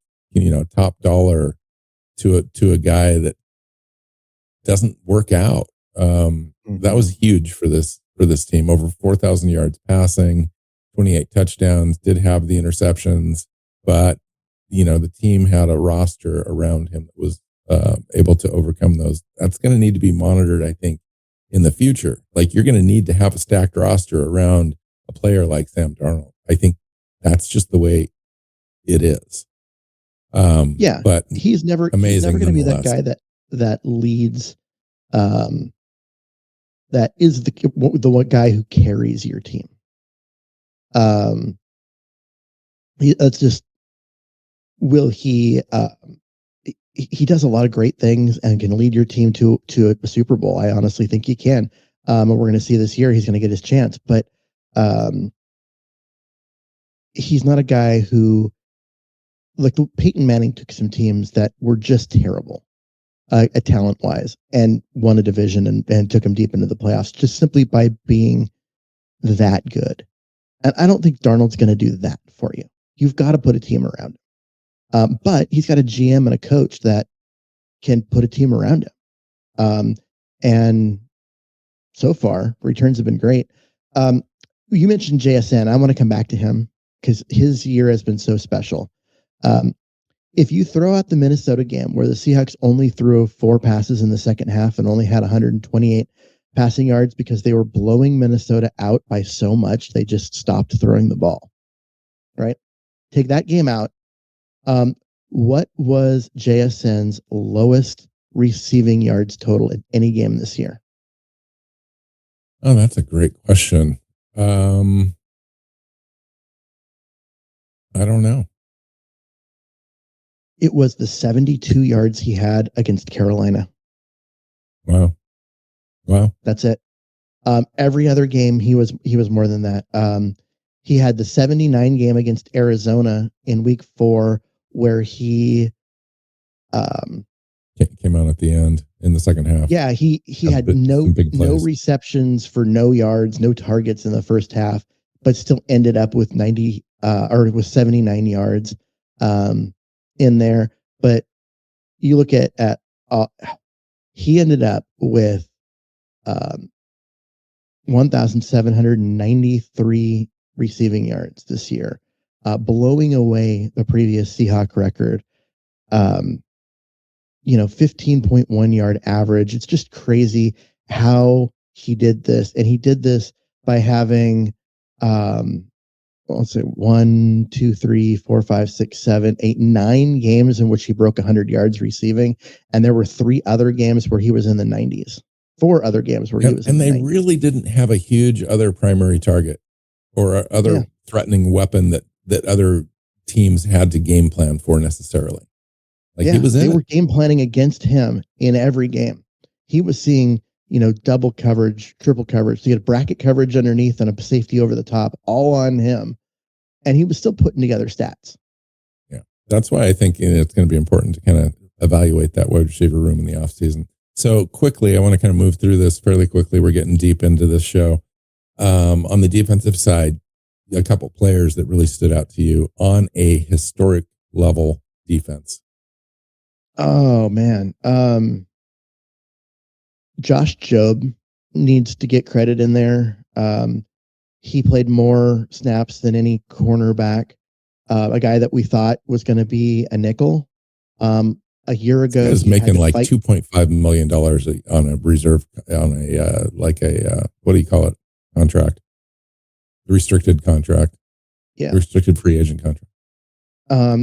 top dollar to a guy that doesn't work out. That was huge for this team. Over 4,000 yards passing, 28 touchdowns, did have the interceptions, but the team had a roster around him that was able to overcome those. That's going to need to be monitored, I think, in the future. Like you're going to need to have a stacked roster around a player like Sam Darnold. I think that's just the way it is. But he's never going to be that guy that leads, that is the one guy who carries your team. That's just, will he? He does a lot of great things and can lead your team to a Super Bowl. I honestly think he can. And we're going to see this year he's going to get his chance, but he's not a guy who, like Peyton Manning took some teams that were just terrible, talent wise, and won a division and took him deep into the playoffs just simply by being that good. And I don't think Darnold's going to do that for you. You've got to put a team around him. But he's got a GM and a coach that can put a team around him. And so far, returns have been great. You mentioned JSN. I want to come back to him because his year has been so special. If you throw out the Minnesota game where the Seahawks only threw 4 passes in the second half and only had 128 passing yards because they were blowing Minnesota out by so much, they just stopped throwing the ball. Right? Take that game out. What was JSN's lowest receiving yards total in any game this year? Oh, that's a great question. I don't know. It was the 72 yards he had against Carolina. Wow. That's it. Every other game he was more than that. He had the 79 game against Arizona in week 4 where he came out at the end in the second half. Yeah, he had no receptions for no yards, no targets in the first half, but still ended up with 90 or with 79 yards in there. But you look at he ended up with 1,793 receiving yards this year, blowing away the previous Seahawk record. 15.1 yard average. It's just crazy how he did this. And he did this by having, let's say 1, 2, 3, 4, 5, 6, 7, 8, 9 games in which he broke 100 yards receiving. And there were 3 other games where he was in the 90s. 4 other games where he was in the 90s. And they really didn't have a huge other primary target or other threatening weapon that other teams had to game plan for necessarily. He was they were game planning against him in every game. He was seeing, double coverage, triple coverage. So he had bracket coverage underneath and a safety over the top, all on him. And he was still putting together stats. Yeah. That's why I think it's going to be important to kind of evaluate that wide receiver room in the offseason. So quickly, I want to kind of move through this fairly quickly. We're getting deep into this show. On the defensive side, a couple players that really stood out to you on a historic level defense. Oh man. Josh Jobe needs to get credit in there. He played more snaps than any cornerback. A guy that we thought was going to be a nickel. A year ago, he was making like $2.5 million on a reserve, on a what do you call it? Contract. Restricted contract. Yeah. Restricted free agent contract.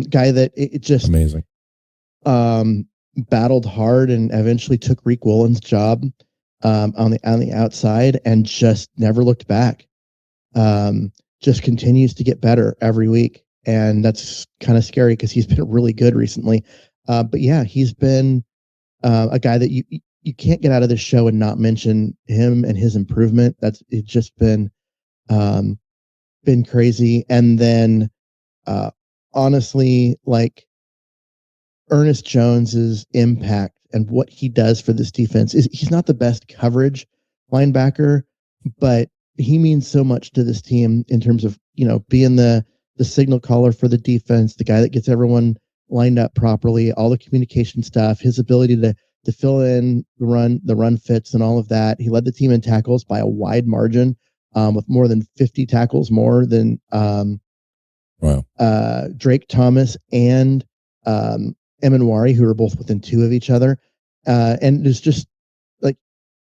Guy that it just amazing. Battled hard and eventually took Reek Woolen's job on the outside and just never looked back. Just continues to get better every week, and that's kind of scary because he's been really good recently. But yeah, he's been a guy that you can't get out of this show and not mention him and his improvement. It's just been crazy. And then honestly, like Ernest Jones's impact and what he does for this defense he's not the best coverage linebacker, but he means so much to this team in terms of, being the signal caller for the defense, the guy that gets everyone lined up properly, all the communication stuff, his ability to fill in the run fits and all of that. He led the team in tackles by a wide margin, with more than 50 tackles more than Drake Thomas and Emanwari, who were both within 2 of each other. And it's just like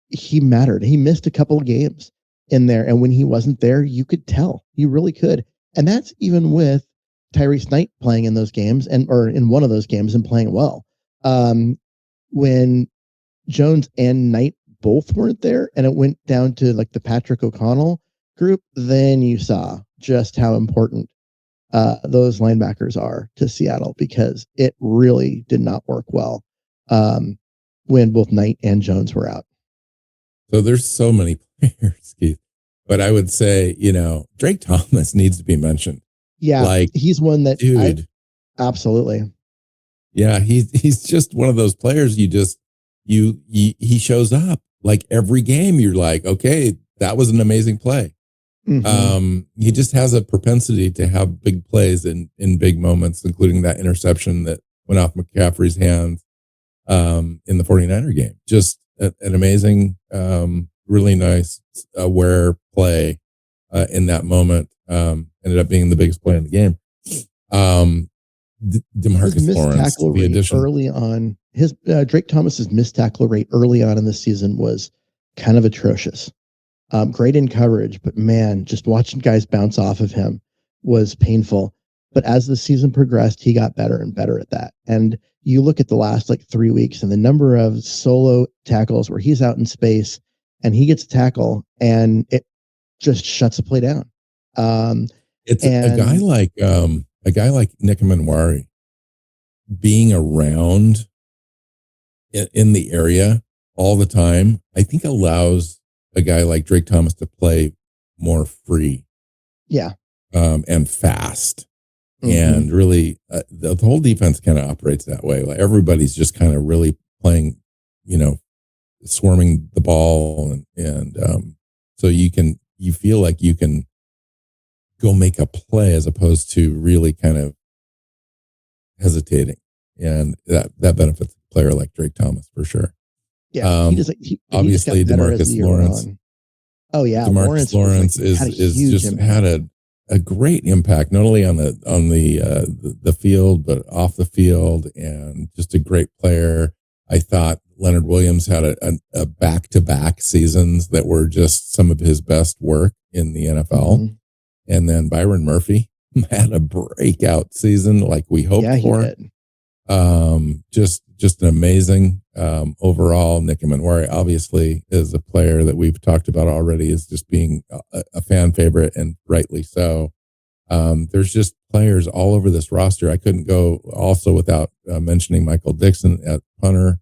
he mattered. He missed a couple of games in there. And when he wasn't there, you could tell. You really could. And that's even with Tyrese Knight playing in those games or in one of those games and playing well. When Jones and Knight both weren't there and it went down to like the Patrick O'Connell group, then you saw just how important those linebackers are to Seattle, because it really did not work well when both Knight and Jones were out. So there's so many players, Keith. But I would say, Drake Thomas needs to be mentioned. Yeah, he's one that, dude. Absolutely. Yeah, he's just one of those players. He shows up like every game. You're like, okay, that was an amazing play. He just has a propensity to have big plays in big moments, including that interception that went off McCaffrey's hands in the 49er game. Just an amazing, really nice, aware play in that moment. Ended up being the biggest play in the game. DeMarcus Lawrence, the addition early on, his Drake Thomas's missed tackle rate early on in the season was kind of atrocious. Great in coverage, but man, just watching guys bounce off of him was painful. But as the season progressed, he got better and better at that. And you look at the last 3 weeks and the number of solo tackles where he's out in space and he gets a tackle and it just shuts the play down. It's a guy like Nick Manwari being around in the area all the time, I think allows a guy like Drake Thomas to play more free. Yeah. And fast. And really, the whole defense kind of operates that way. Like everybody's just kind of really playing, swarming the ball. And so you feel like you can go make a play as opposed to really kind of hesitating. And that benefits a player like Drake Thomas for sure. Yeah. Obviously, DeMarcus Lawrence. Oh yeah. DeMarcus Lawrence is just had a great impact, not only on the field, but off the field, and just a great player. I thought Leonard Williams had a back-to-back seasons that were just some of his best work in the NFL. And then Byron Murphy had a breakout season like we hoped for. He did. Just an amazing overall. Nick Manwari obviously is a player that we've talked about already as just being a fan favorite, and rightly so. There's just players all over this roster. I couldn't go also without mentioning Michael Dixon at punter,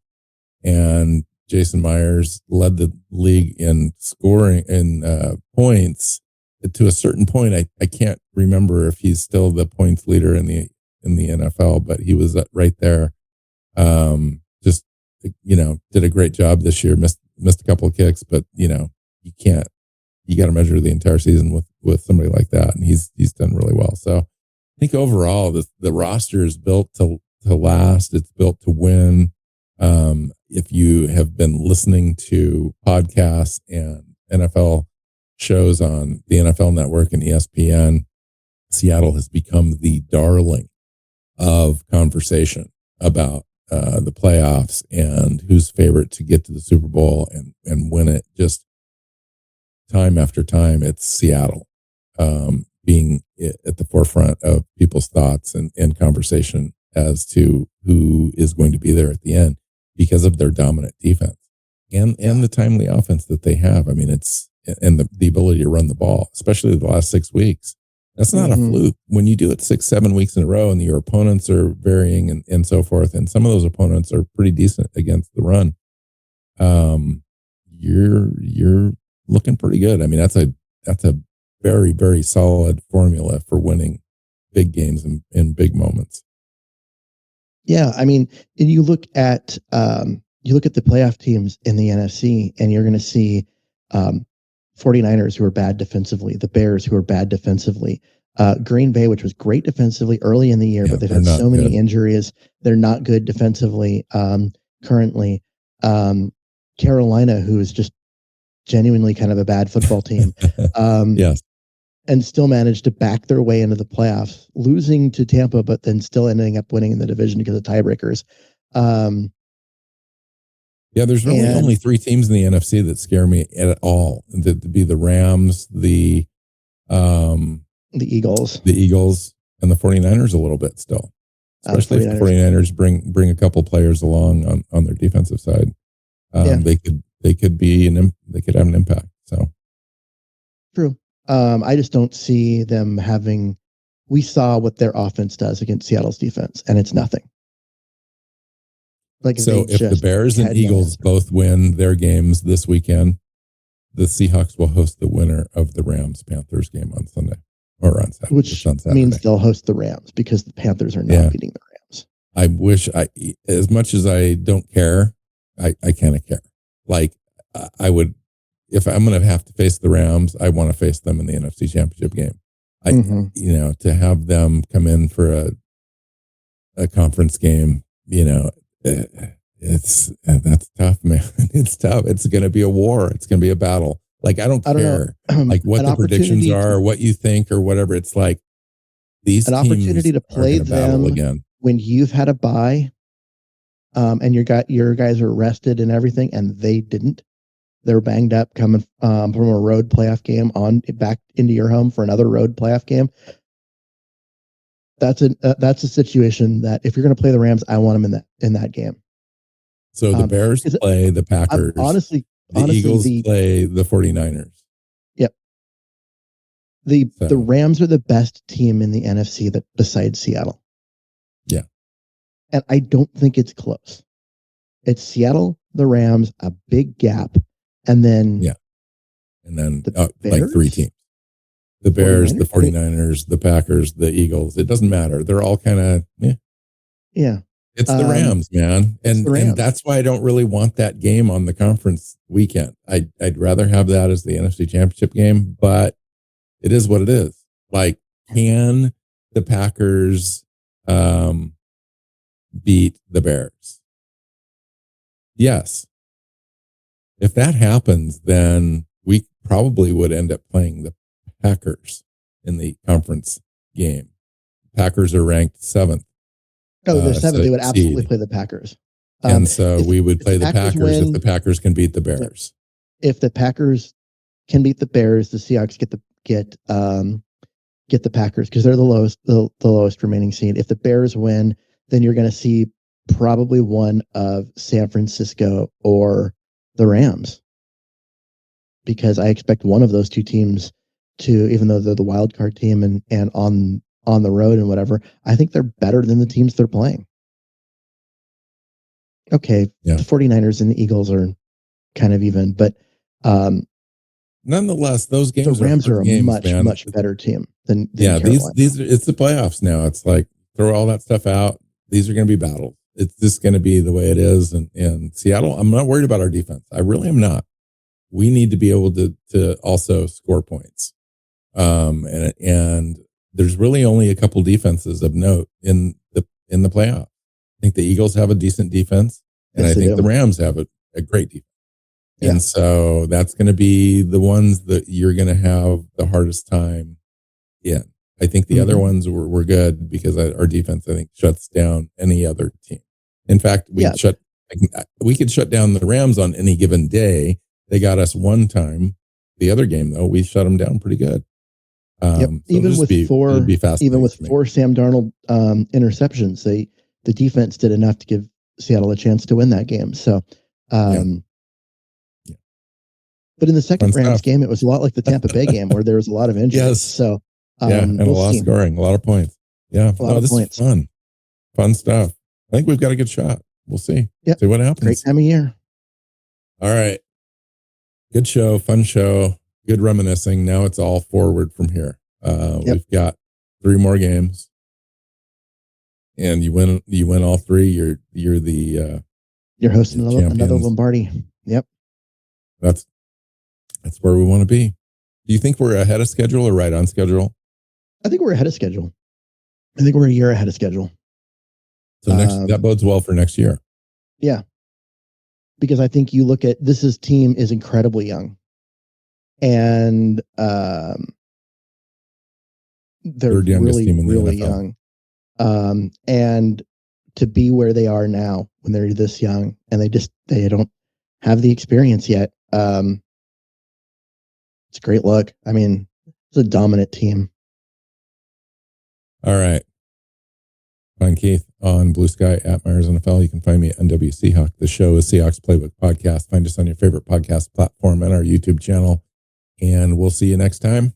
and Jason Myers led the league in scoring in points. To a certain point, I can't remember if he's still the points leader in the NFL, but he was right there. Just did a great job this year. Missed a couple of kicks, but you got to measure the entire season with somebody like that, and he's done really well. So I think overall the roster is built to last. It's built to win. If you have been listening to podcasts and NFL shows on the NFL Network and ESPN, Seattle has become the darling of conversation about the playoffs and who's favorite to get to the Super Bowl and win it. Just time after time, it's Seattle being at the forefront of people's thoughts and conversation as to who is going to be there at the end because of their dominant defense and the timely offense that they have. I mean, and the ability to run the ball, especially the last 6 weeks. That's not a fluke. When you do it 6-7 weeks in a row and your opponents are varying and so forth, and some of those opponents are pretty decent against the run, you're looking pretty good. I mean, that's a very, very solid formula for winning big games in big moments. Yeah, I mean, you look at the playoff teams in the NFC, and you're going to see 49ers who are bad defensively, the Bears who are bad defensively, Green Bay, which was great defensively early in the year, but they've had so many injuries. They're not good defensively currently. Carolina, who is just genuinely kind of a bad football team. Yes. And still managed to back their way into the playoffs, losing to Tampa, but then still ending up winning in the division because of tiebreakers. Yeah, there's really only 3 teams in the NFC that scare me at all. That'd be the Rams, the Eagles, and the 49ers a little bit still. Especially if the 49ers bring a couple players along on their defensive side. They could have an impact. So true. I just don't see them having. We saw what their offense does against Seattle's defense, and it's nothing. So if the Bears and Eagles both win their games this weekend, the Seahawks will host the winner of the Rams-Panthers game on Sunday or on Saturday. Which means they'll host the Rams because the Panthers are not beating the Rams. I wish as much as I don't care, I kind of care. Like I would if I'm going to have to face the Rams, I want to face them in the NFC Championship game. To have them come in for a conference game, that's tough, man. It's tough. It's going to be a war. It's going to be a battle. Like, I don't care like what the predictions are or what you think or whatever. It's like these an opportunity to play them again when you've had a bye, and your guys are rested and everything, and they didn't. They're banged up coming from a road playoff game back into your home for another road playoff game. That's a situation that if you're going to play the Rams, I want them in that game. So the Bears play the Packers. Honestly, Eagles play the 49ers. Yep. The Rams are the best team in the NFC besides Seattle. Yeah. And I don't think it's close. It's Seattle, the Rams, a big gap. And then like three teams. The Bears, the 49ers, the Packers, the Eagles. It doesn't matter. They're all kind of yeah. It's the Rams, man. And that's why I don't really want that game on the conference weekend. I'd rather have that as the NFC Championship game, but it is what it is. Like, can the Packers beat the Bears? Yes. If that happens, then we probably would end up playing the Packers in the conference game. Packers are ranked 7th. Oh, they're 7th. They would absolutely play the Packers. And so we would play the Packers if the Packers can beat the Bears. If the Packers can beat the Bears, the Seahawks get the Packers because they're the lowest remaining seed. If the Bears win, then you're going to see probably one of San Francisco or the Rams, because I expect one of those two teams to, even though they're the wild card team and on the road and whatever, I think they're better than the teams they're playing. Okay, the 49ers and the Eagles are kind of even, but nonetheless, those games, the Rams are a much better team than Carolina. These it's the playoffs now. It's like, throw all that stuff out. These are going to be battles. It's just going to be the way it is. And Seattle, I'm not worried about our defense. I really am not. We need to be able to also score points. And there's really only a couple defenses of note in the playoff. I think the Eagles have a decent defense, and I think the Rams have a great defense. Yeah. And so that's going to be the ones that you're going to have the hardest time in. I think the other ones were good because our defense, I think, shuts down any other team. In fact, we could shut down the Rams on any given day. They got us one time. The other game, though, we shut them down pretty good. So even with four Sam Darnold interceptions, the defense did enough to give Seattle a chance to win that game. So, but in the second Rams game, it was a lot like the Tampa Bay game where there was a lot of injuries. Yes. So, and a lot of scoring, a lot of points. Yeah, this is fun stuff. I think we've got a good shot. We'll see. See what happens. Great time of year. All right. Good show, fun show, good reminiscing. Now it's all forward from here. We've got 3 more games, and you win all 3. You're hosting another Lombardi. Yep. That's where we want to be. Do you think we're ahead of schedule or right on schedule? I think we're ahead of schedule. I think we're a year ahead of schedule. So that bodes well for next year. Yeah. Because I think you look at this team is incredibly young. And they're really young. And to be where they are now when they're this young and they don't have the experience yet. It's a great look. I mean, it's a dominant team. All right. Find Keith on Blue Sky at Myers NFL. You can find me at NW Seahawk. The show is Seahawks Playbook Podcast. Find us on your favorite podcast platform and our YouTube channel. And we'll see you next time.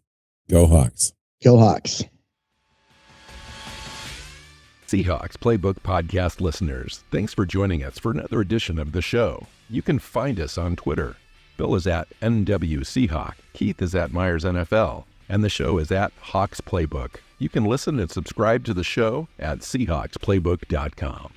Go Hawks. Go Hawks. Seahawks Playbook Podcast listeners, thanks for joining us for another edition of the show. You can find us on Twitter. Bill is at NW Seahawk. Keith is at Myers NFL. And the show is at Hawks Playbook. You can listen and subscribe to the show at SeahawksPlaybook.com.